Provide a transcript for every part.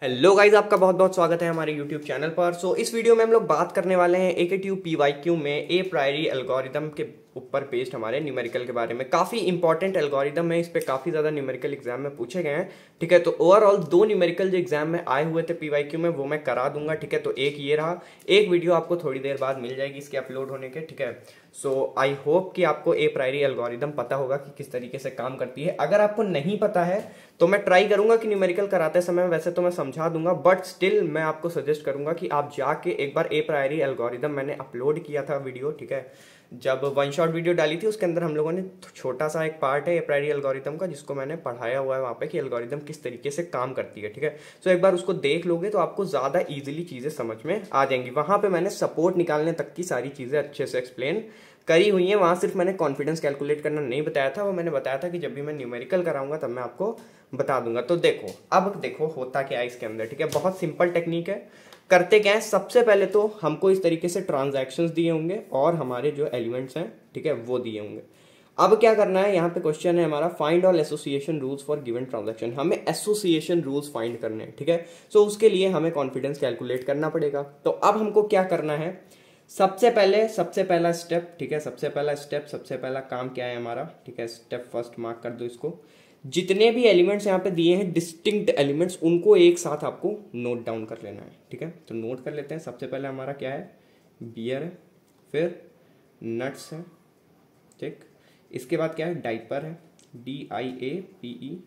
Hello guys, आपका बहुत बहुत स्वागत है हमारे यूट्यूब चैनल पर। इस वीडियो में हम लोग बात करने वाले हैं AKTU PYQ में ए प्रायरी एल्गोरिदम के ऊपर बेस्ड हमारे न्यूमेरिकल के बारे में। काफ़ी इंपॉर्टेंट एल्गोरिदम है, इस पे काफ़ी ज़्यादा न्यूमेरिकल एग्जाम में पूछे गए हैं। ठीक है, तो ओवरऑल 2 न्यूमेरिकल जो एग्जाम में आए हुए थे PYQ में वो मैं करा दूंगा। ठीक है, तो एक ये रहा, एक वीडियो आपको थोड़ी देर बाद मिल जाएगी इसके अपलोड होने के। ठीक है, सो आई होप कि आपको ए प्रायरी एल्गोरिदम पता होगा कि किस तरीके से काम करती है। अगर आपको नहीं पता है तो मैं ट्राई करूंगा कि न्यूमेरिकल कराते समय वैसे तो मैं समझा दूंगा, बट स्टिल मैं आपको सजेस्ट करूंगा कि आप जाके एक बार ए प्रायरी एल्गोरिदम मैंने अपलोड किया था वीडियो। ठीक है, जब वन शॉट वीडियो डाली थी उसके अंदर हम लोगों ने छोटा सा एक पार्ट है ए प्रायरी एल्गोरिदम का जिसको मैंने पढ़ाया हुआ है वहां पे कि एल्गोरिदम किस तरीके से काम करती है। ठीक है, सो एक बार उसको देख लोगे तो आपको ज्यादा इजीली चीजें समझ में आ जाएंगी। वहां पे मैंने सपोर्ट निकालने तक की सारी चीजें अच्छे से एक्सप्लेन करी हुई है। वहां सिर्फ मैंने कॉन्फिडेंस कैलकुलेट करना नहीं बताया था, वो मैंने बताया था कि जब भी मैं न्यूमेरिकल कराऊंगा तब मैं आपको बता दूंगा। तो देखो, अब देखो होता क्या है इसके अंदर। ठीक है, बहुत सिंपल टेक्निक है। करते क्या है, सबसे पहले तो हमको इस तरीके से ट्रांजैक्शंस दिए होंगे और हमारे जो एलिमेंट्स हैं, ठीक है, वो दिए होंगे। अब क्या करना है, यहाँ पे क्वेश्चन है हमारा find all association rules for given transaction. हमें एसोसिएशन रूल्स फाइंड करने हैं। ठीक है, सो उसके लिए हमें कॉन्फिडेंस कैलकुलेट करना पड़ेगा। तो अब हमको क्या करना है, सबसे पहला स्टेप, ठीक है, सबसे पहला काम क्या है हमारा। ठीक है, स्टेप फर्स्ट मार्क कर दो इसको। जितने भी एलिमेंट्स यहाँ पे दिए हैं डिस्टिंक्ट एलिमेंट्स, उनको एक साथ आपको नोट डाउन कर लेना है। ठीक है, तो नोट कर लेते हैं। सबसे पहले हमारा क्या है, बियर है, फिर नट्स है, ठीक, इसके बाद क्या है, डाइपर है, DIAPER,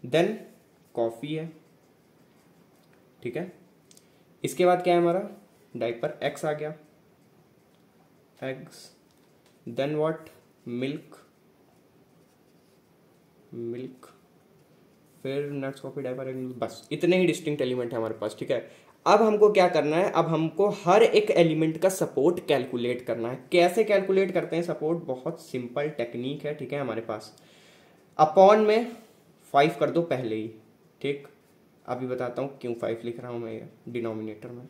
देन कॉफी है। ठीक है, इसके बाद क्या है हमारा, डाइपर एक्स आ गया, एग्स, देन व्हाट, मिल्क, फिर नट्स, कॉफी, डाइपर, बस इतने ही डिस्टिंक्ट एलिमेंट है हमारे पास। ठीक है, अब हमको क्या करना है, अब हमको हर एक एलिमेंट का सपोर्ट कैलकुलेट करना है। कैसे कैलकुलेट करते हैं सपोर्ट, बहुत सिंपल टेक्निक है। ठीक है, हमारे पास अपॉन में 5 कर दो पहले ही। ठीक, अभी बताता हूँ क्यों 5 लिख रहा हूँ मैं डिनोमिनेटर में।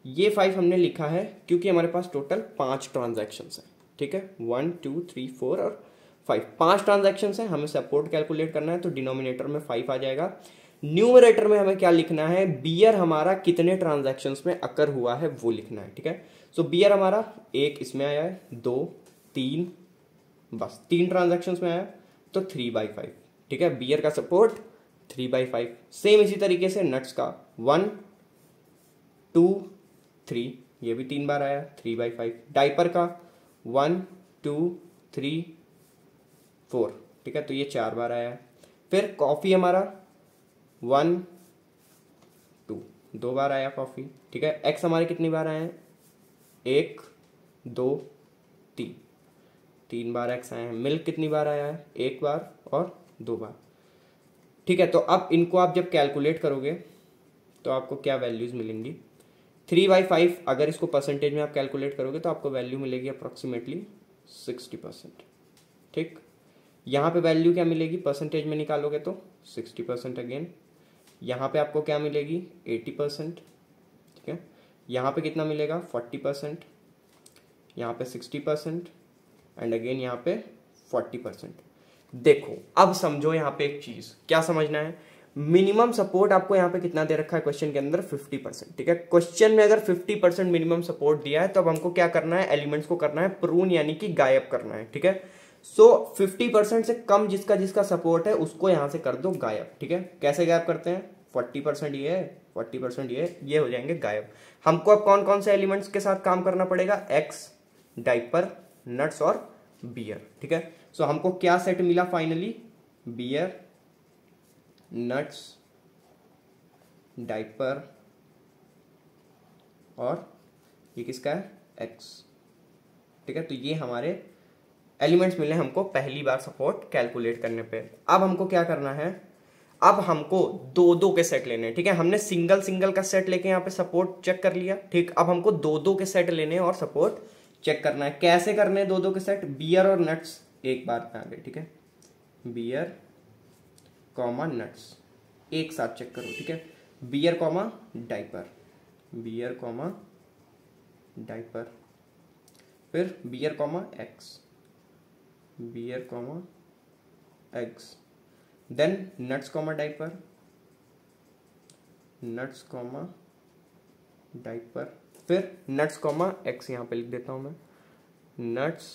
ये 5 हमने लिखा है क्योंकि हमारे पास टोटल 5 ट्रांजैक्शन है। ठीक है, 1 2 3 4 और 5, 5 ट्रांजैक्शन है। हमें सपोर्ट कैलकुलेट करना है तो डिनोमिनेटर में 5 आ जाएगा। न्यूमरेटर में हमें क्या लिखना है, बियर हमारा कितने ट्रांजैक्शंस में अकर हुआ है वो लिखना है। ठीक है, सो बियर हमारा एक इसमें आया है, 2 3, बस 3 ट्रांजैक्शंस में आया तो 3/5। ठीक है, बियर का सपोर्ट 3/5। सेम इसी तरीके से नट्स का 1 2 3, ये भी 3 बार आया, 3/5। डाइपर का 1 2 3 4, ठीक है, तो ये 4 बार आया है। फिर कॉफी हमारा 1 2, 2 बार आया कॉफी। ठीक है, एक्स हमारे कितनी बार आए हैं, 1 2 3, 3 बार एक्स आए हैं। मिल्क कितनी बार आया है, 1 बार और 2 बार। ठीक है, तो अब इनको आप जब कैलकुलेट करोगे तो आपको क्या वैल्यूज मिलेंगी, 3/5 अगर इसको परसेंटेज में आप कैलकुलेट करोगे तो आपको वैल्यू मिलेगी अप्रोक्सीमेटली 60%। ठीक, यहाँ पे वैल्यू क्या मिलेगी, परसेंटेज में निकालोगे तो 60% अगेन। यहाँ पे आपको क्या मिलेगी, 80%। ठीक है, यहाँ पे कितना मिलेगा, 40%, यहाँ पे 60% एंड अगेन यहाँ पे 40%। देखो अब समझो यहाँ पे एक चीज, क्या समझना है, मिनिमम सपोर्ट आपको यहाँ पे कितना दे रखा है क्वेश्चन के अंदर, 50%। ठीक है, क्वेश्चन में अगर 50% मिनिमम सपोर्ट दिया है तो अब हमको क्या करना है, एलिमेंट्स को करना है प्रून, यानी कि गायब करना है। ठीक है, सो 50% से कम जिसका जिसका सपोर्ट है उसको यहां से कर दो गायब। ठीक है, कैसे गायब करते हैं, 40% ये है, 40% ये हो जाएंगे गायब। हमको अब कौन कौन से एलिमेंट्स के साथ काम करना पड़ेगा, एक्स, डाइपर, नट्स और बियर। ठीक है, सो हमको क्या सेट मिला फाइनली, बियर, नट्स, डाइपर और ये किसका है, एक्स। ठीक है, तो ये हमारे एलिमेंट्स मिले हमको पहली बार सपोर्ट कैलकुलेट करने पे। अब हमको क्या करना है, अब हमको दो दो के सेट लेने हैं। ठीक है, हमने सिंगल सिंगल का सेट लेके यहाँ पे सपोर्ट चेक कर लिया। ठीक, अब हमको दो दो के सेट लेने हैं और सपोर्ट चेक करना है। कैसे करने हैं दो दो के सेट, बियर और नट्स एक बार में आ गए। ठीक है, बियर कॉमा नट्स एक साथ चेक करो। ठीक है, beer comma diaper, beer comma diaper, फिर beer comma eggs, beer comma eggs, then nuts comma diaper, nuts comma diaper, फिर नट्स कॉमा एक्स यहाँ पे लिख देता हूँ मैं, नट्स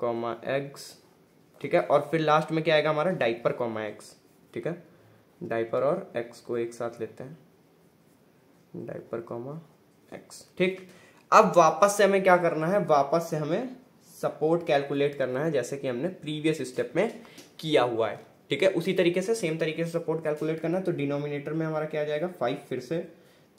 कॉमा एग्स, ठीक है। और फिर लास्ट में क्या आएगा हमारा, डाइपर कॉमा एक्स, ठीक है। डाइपर और एक्स को एक साथ लेते हैं, डाइपर कॉमा एक्स, ठीक। अब वापस से हमें क्या करना है, वापस से हमें सपोर्ट कैलकुलेट करना है जैसे कि हमने प्रीवियस स्टेप में किया हुआ है, ठीक है। उसी तरीके से सेम तरीके से सपोर्ट कैलकुलेट करना है। तो डिनोमिनेटर में हमारा क्या आ जाएगा 5 फिर से,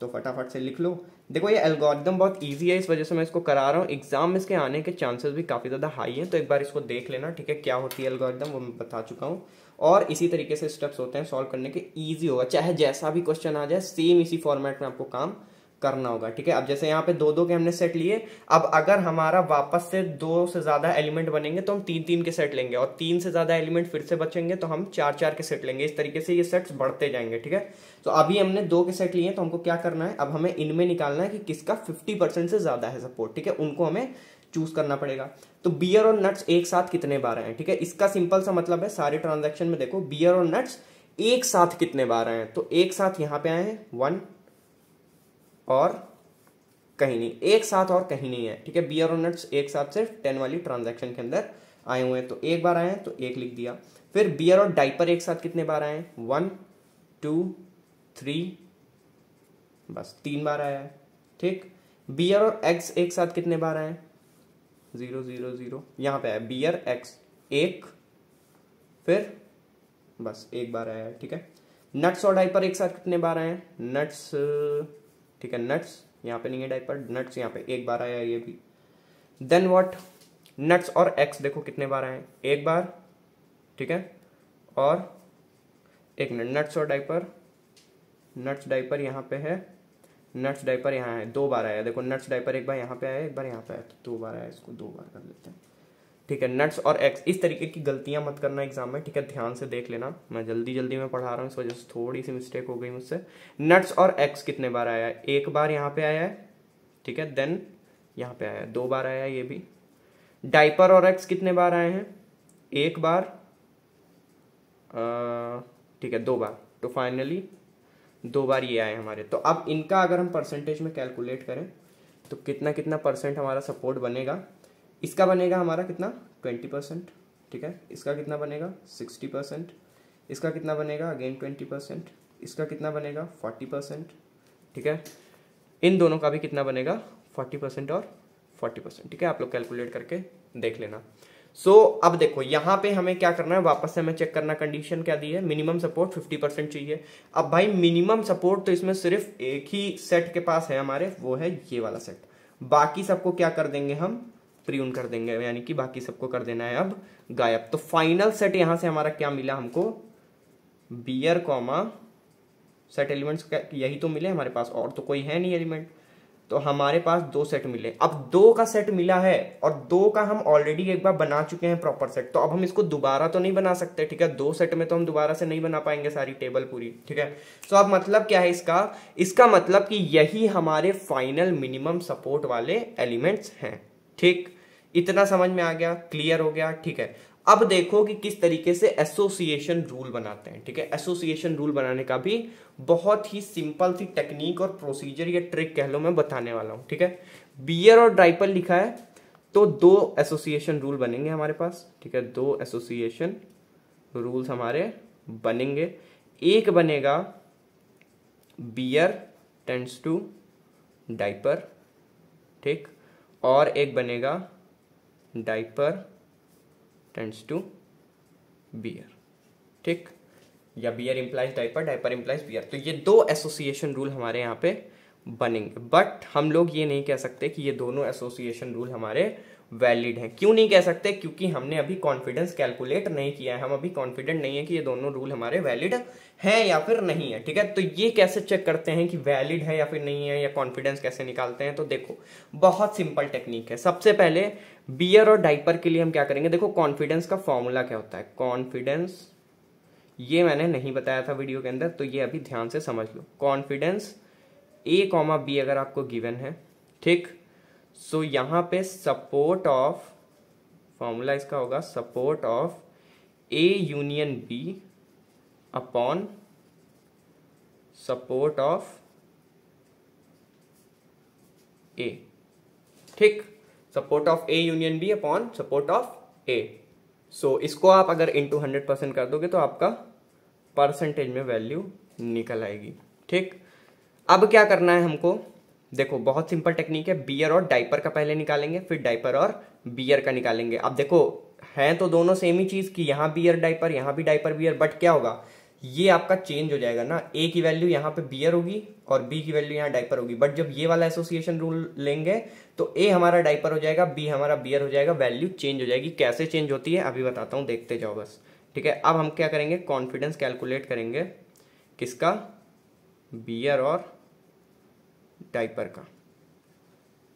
तो फटाफट से लिख लो। देखो ये एल्गोरिदम बहुत इजी है, इस वजह से मैं इसको करा रहा हूँ। एग्जाम में इसके आने के चांसेस भी काफ़ी ज़्यादा हाई हैं, तो एक बार इसको देख लेना, ठीक है। क्या होती है एल्गोरिदम वो मैं बता चुका हूँ, और इसी तरीके से स्टेप्स होते हैं सॉल्व करने के, ईजी होगा। चाहे जैसा भी क्वेश्चन आ जाए सेम इसी फॉर्मेट में आपको काम करना होगा, ठीक है। अब जैसे यहाँ पे दो दो के हमने सेट लिए, अब अगर हमारा वापस से 2 से ज्यादा एलिमेंट बनेंगे तो हम 3-3 के सेट लेंगे, और 3 से ज्यादा एलिमेंट फिर से बचेंगे तो हम 4-4 के सेट लेंगे। इस तरीके से ये सेट्स बढ़ते जाएंगे, ठीक है। तो अभी हमने 2 के सेट लिए, तो हमको क्या करना है, अब हमें इनमें निकालना है कि किसका 50% से ज्यादा है सपोर्ट, ठीक है। उनको हमें चूज करना पड़ेगा। तो बियर और नट्स एक साथ कितने बार आए, ठीक है। इसका सिंपल सा मतलब है, सारे ट्रांजेक्शन में देखो बियर और नट्स एक साथ कितने बार आए हैं, तो एक साथ यहाँ पे आए हैं 1 और कहीं नहीं, एक साथ और कहीं नहीं है, ठीक है। बियर और नट्स एक साथ सिर्फ 10 वाली ट्रांजैक्शन के अंदर आए हुए हैं, तो एक बार आए हैं तो एक लिख दिया। फिर बियर और डाइपर एक साथ कितने बार आए हैं, 1 2 3, बस 3 बार आया है, ठीक। बियर और एग्स एक साथ कितने बार आए हैं, 0 0 0, यहां पे है बियर एक्स एक, फिर बस एक बार आया है, ठीक है। नट्स और डाइपर एक साथ कितने बार आए हैं, नट्स, ठीक है, नट्स यहाँ पे नहीं है, डाइपर, नट्स यहाँ पे एक बार आया है ये भी। देन व्हाट, नट्स और एक्स देखो कितने बार आए, एक बार, ठीक है। और एक मिनट, नट्स और डाइपर, नट्स डाइपर यहाँ पे है, नट्स डाइपर यहाँ है, 2 बार आया, देखो नट्स डाइपर एक बार यहाँ पे आया, एक बार यहाँ पे आया, तो 2 बार आया, इसको 2 बार कर लेते हैं, ठीक है। नट्स और एक्स, इस तरीके की गलतियां मत करना एग्जाम में, ठीक है। ध्यान से देख लेना, मैं जल्दी जल्दी में पढ़ा रहा हूँ, इस वजह से थोड़ी सी मिस्टेक हो गई मुझसे। नट्स और एक्स कितने बार आया है, एक बार यहाँ पे आया है, ठीक है। देन यहाँ पे आया है, 2 बार आया है ये भी। डाइपर और एक्स कितने बार आए हैं, एक बार, ठीक है, 2 बार, तो फाइनली 2 बार ये आए हमारे। तो अब इनका अगर हम परसेंटेज में कैलकुलेट करें तो कितना कितना परसेंट हमारा सपोर्ट बनेगा, इसका बनेगा हमारा कितना 20%, ठीक है। इसका कितना बनेगा 60%, इसका कितना बनेगा अगेन 20%, इसका कितना बनेगा 40%, ठीक है। इन दोनों का भी कितना बनेगा 40% और 40%, ठीक है। आप लोग कैलकुलेट करके देख लेना। अब देखो यहाँ पे हमें क्या करना है, वापस से हमें चेक करना, कंडीशन क्या दी है, मिनिमम सपोर्ट 50% चाहिए। अब भाई मिनिमम सपोर्ट तो इसमें सिर्फ एक ही सेट के पास है हमारे, वो है ये वाला सेट। बाकी सबको क्या कर देंगे हम, प्रियून कर देंगे, यानी कि बाकी सबको कर देना है अब गायब। तो फाइनल सेट यहां से हमारा क्या मिला हमको, बियर कॉमा सेट एलिमेंट्स यही तो मिले हमारे पास, और तो कोई है नहीं एलिमेंट, तो हमारे पास 2 सेट मिले। अब 2 का सेट मिला है, और 2 का हम ऑलरेडी एक बार बना चुके हैं प्रॉपर सेट, तो अब हम इसको दोबारा तो नहीं बना सकते, ठीक है। 2 सेट में तो हम दोबारा से नहीं बना पाएंगे सारी टेबल पूरी, ठीक है। तो अब मतलब क्या है इसका मतलब कि यही हमारे फाइनल मिनिमम सपोर्ट वाले एलिमेंट्स हैं, ठीक। इतना समझ में आ गया, क्लियर हो गया, ठीक है। अब देखो कि किस तरीके से एसोसिएशन रूल बनाते हैं, ठीक है। एसोसिएशन रूल बनाने का भी बहुत ही सिंपल सी टेक्निक और प्रोसीजर या ट्रिक कह लो मैं बताने वाला हूं, ठीक है। बियर और डाइपर लिखा है तो 2 एसोसिएशन रूल बनेंगे हमारे पास, ठीक है। 2 एसोसिएशन रूल्स हमारे बनेंगे। एक बनेगा बियर टेंड्स टू डाइपर, ठीक, और एक बनेगा डाइपर टेंड्स टू बियर, ठीक, या beer implies diaper, diaper implies beer. तो ये 2 एसोसिएशन रूल हमारे यहाँ पे बनेंगे, बट हम लोग ये नहीं कह सकते कि ये दोनों एसोसिएशन रूल हमारे वैलिड हैं। क्यों नहीं कह सकते, क्योंकि हमने अभी कॉन्फिडेंस कैलकुलेट नहीं किया है, हम अभी कॉन्फिडेंट नहीं है कि ये दोनों रूल हमारे वैलिड हैं या फिर नहीं है, ठीक है। तो ये कैसे चेक करते हैं कि वैलिड है या फिर नहीं है, या कॉन्फिडेंस कैसे निकालते हैं, तो देखो बहुत सिंपल टेक्निक है। सबसे पहले बियर और डाइपर के लिए हम क्या करेंगे, देखो कॉन्फिडेंस का फॉर्मूला क्या होता है, कॉन्फिडेंस, ये मैंने नहीं बताया था वीडियो के अंदर, तो ये अभी ध्यान से समझ लो। कॉन्फिडेंस ए कॉमा बी अगर आपको गिवन है, ठीक, सो यहां पे सपोर्ट ऑफ, फॉर्मूला इसका होगा support of A union B upon support of A, ठीक, support of A union B upon support of A. So इसको आप अगर इंटू 100% कर दोगे तो आपका परसेंटेज में वैल्यू निकल आएगी, ठीक। अब क्या करना है हमको, देखो बहुत सिंपल टेक्निक है, बियर और डाइपर का पहले निकालेंगे, फिर डाइपर और बियर का निकालेंगे। अब देखो है तो दोनों सेम ही चीज की, यहाँ बियर डाइपर, यहाँ भी डाइपर बियर, बट क्या होगा, ये आपका चेंज हो जाएगा ना, ए की वैल्यू यहाँ पे बियर होगी और बी की वैल्यू यहाँ डाइपर होगी। बट जब ये वाला एसोसिएशन रूल लेंगे तो ए हमारा डाइपर हो जाएगा, बी हमारा बियर हो जाएगा, वैल्यू चेंज हो जाएगी। कैसे चेंज होती है अभी बताता हूँ, देखते जाओ बस, ठीक है। अब हम क्या करेंगे, कॉन्फिडेंस कैलकुलेट करेंगे, किसका, बियर और डाइपर का,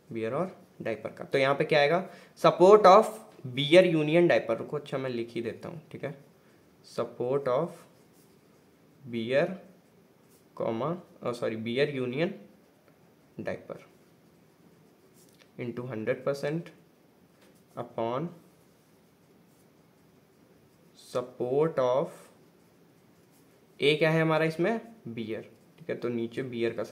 बियर और डाइपर का। तो यहाँ पे क्या आएगा, support of beer union diaper, रुको अच्छा मैं लिख ही देता हूँ, ठीक है, support of beer beer union diaper into 100% upon support of A, क्या है हमारा इसमें, बियर, ठीक है, तो नीचे बियर का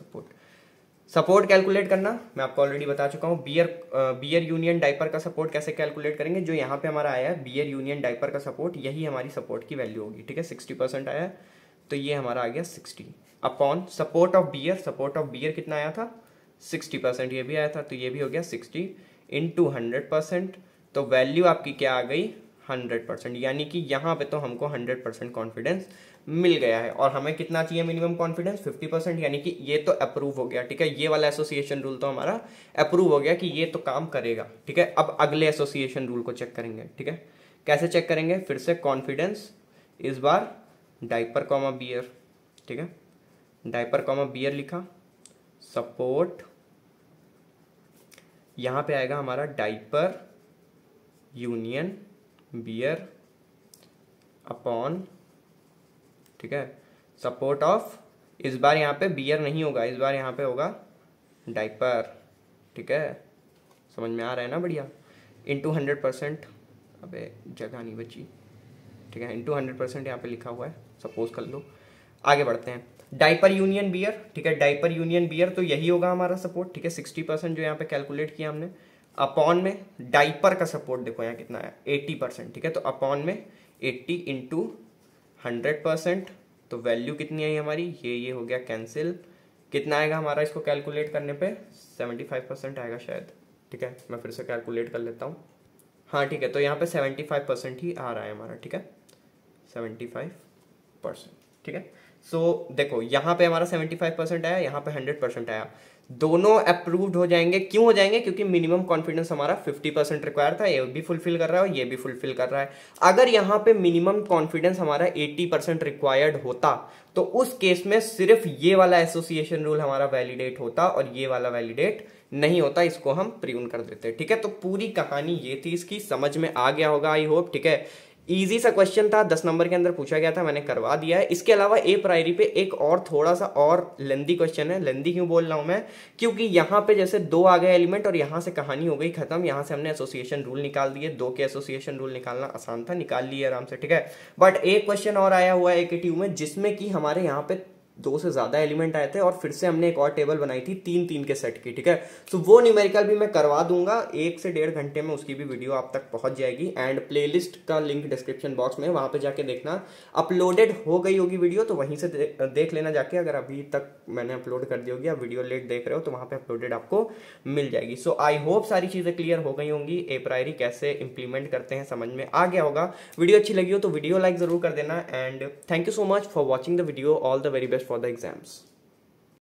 सपोर्ट कैलकुलेट करना मैं आपको ऑलरेडी बता चुका हूँ। बियर यूनियन डाइपर का सपोर्ट कैसे कैलकुलेट करेंगे, जो यहाँ पे हमारा आया है बियर यूनियन डाइपर का सपोर्ट, यही हमारी सपोर्ट की वैल्यू होगी, ठीक है। 60% आया है तो ये हमारा आ गया 60 अपॉन सपोर्ट ऑफ बियर कितना आया था, 60%, ये भी आया था तो ये भी हो गया 60 इंटू 100%, तो वैल्यू आपकी क्या आ गई, 100%। यानी कि यहाँ पे तो हमको 100% कॉन्फिडेंस मिल गया है। और हमें कितना चाहिए मिनिमम कॉन्फिडेंस, 50%, यानी कि ये तो अप्रूव हो गया, ठीक है। ये वाला एसोसिएशन रूल तो हमारा अप्रूव हो गया कि ये तो काम करेगा, ठीक है। अब अगले एसोसिएशन रूल को चेक करेंगे, ठीक है। कैसे चेक करेंगे, फिर से कॉन्फिडेंस, इस बार डाइपर कॉमा बियर, ठीक है, डाइपर कॉमा बियर लिखा, सपोर्ट यहां पे आएगा हमारा डाइपर यूनियन बियर अपॉन, ठीक है, सपोर्ट ऑफ, इस बार यहाँ पे बियर नहीं होगा, इस बार यहाँ पे होगा डाइपर, ठीक है, समझ में आ रहा है ना, बढ़िया, इंटू 100%, अबे जगह नहीं बची, ठीक है, इंटू 100% यहाँ पे लिखा हुआ है, सपोज कर लो। आगे बढ़ते हैं, डाइपर यूनियन बियर, ठीक है, डाइपर यूनियन बियर तो यही होगा हमारा सपोर्ट, ठीक है, 60% जो यहाँ पे कैलकुलेट किया हमने, अपॉन में डाइपर का सपोर्ट देखो यहाँ कितना है, 80%, ठीक है, तो अपॉन में 80 इंटू 100%, तो वैल्यू कितनी आई हमारी, ये हो गया कैंसिल, कितना आएगा हमारा इसको कैलकुलेट करने पे, 75% आएगा शायद, ठीक है, मैं फिर से कैलकुलेट कर लेता हूँ, हाँ ठीक है, तो यहाँ पे 75% ही आ रहा है हमारा, ठीक है, 75%, ठीक है। सो देखो यहाँ पे हमारा 75% आया, यहाँ पे 100% आया, दोनों अप्रूव्ड हो जाएंगे। क्यों हो जाएंगे, क्योंकि मिनिमम कॉन्फिडेंस हमारा 50% रिक्वायर था, ये भी फुलफिल कर रहा है और ये भी फुलफिल कर रहा है। अगर यहाँ पे मिनिमम कॉन्फिडेंस हमारा 80% रिक्वायर्ड होता तो उस केस में सिर्फ ये वाला एसोसिएशन रूल हमारा वैलिडेट होता और ये वाला वैलिडेट नहीं होता, इसको हम प्रियून कर देते, ठीक है। तो पूरी कहानी ये थी, इसकी समझ में आ गया होगा आई होप, ठीक है। इजी सा क्वेश्चन था, 10 नंबर के अंदर पूछा गया था, मैंने करवा दिया है। इसके अलावा ए प्रायरी पे एक और थोड़ा सा और लेंदी क्वेश्चन है। लेंदी क्यों बोल रहा हूं मैं, क्योंकि यहाँ पे जैसे 2 आ गए एलिमेंट और यहाँ से कहानी हो गई खत्म, यहाँ से हमने एसोसिएशन रूल निकाल दिए, 2 के एसोसिएशन रूल निकालना आसान था, निकाल लिए आराम से, ठीक है। बट एक क्वेश्चन और आया हुआ है AKTU में, जिसमें कि हमारे यहाँ पे 2 से ज्यादा एलिमेंट आए थे और फिर से हमने एक और टेबल बनाई थी 3-3 के सेट की, ठीक है। तो वो न्यूमेरिकल भी मैं करवा दूंगा, 1 से 1.5 घंटे में उसकी भी वीडियो आप तक पहुंच जाएगी। एंड प्लेलिस्ट का लिंक डिस्क्रिप्शन बॉक्स में, वहां पे जाके देखना, अपलोडेड हो गई होगी वीडियो, तो वहीं से देख लेना जाके। अगर अभी तक मैंने अपलोड कर दी होगी, आप वीडियो लेट देख रहे हो, तो वहां पे अपलोडेड आपको मिल जाएगी। सो आई होप सारी चीजें क्लियर हो गई होंगी, ए प्रायरी कैसे इंप्लीमेंट करते हैं समझ में आ गया होगा। वीडियो अच्छी लगी हो तो वीडियो लाइक जरूर कर देना। And thank you so much for watching the video, all the very best for the exams.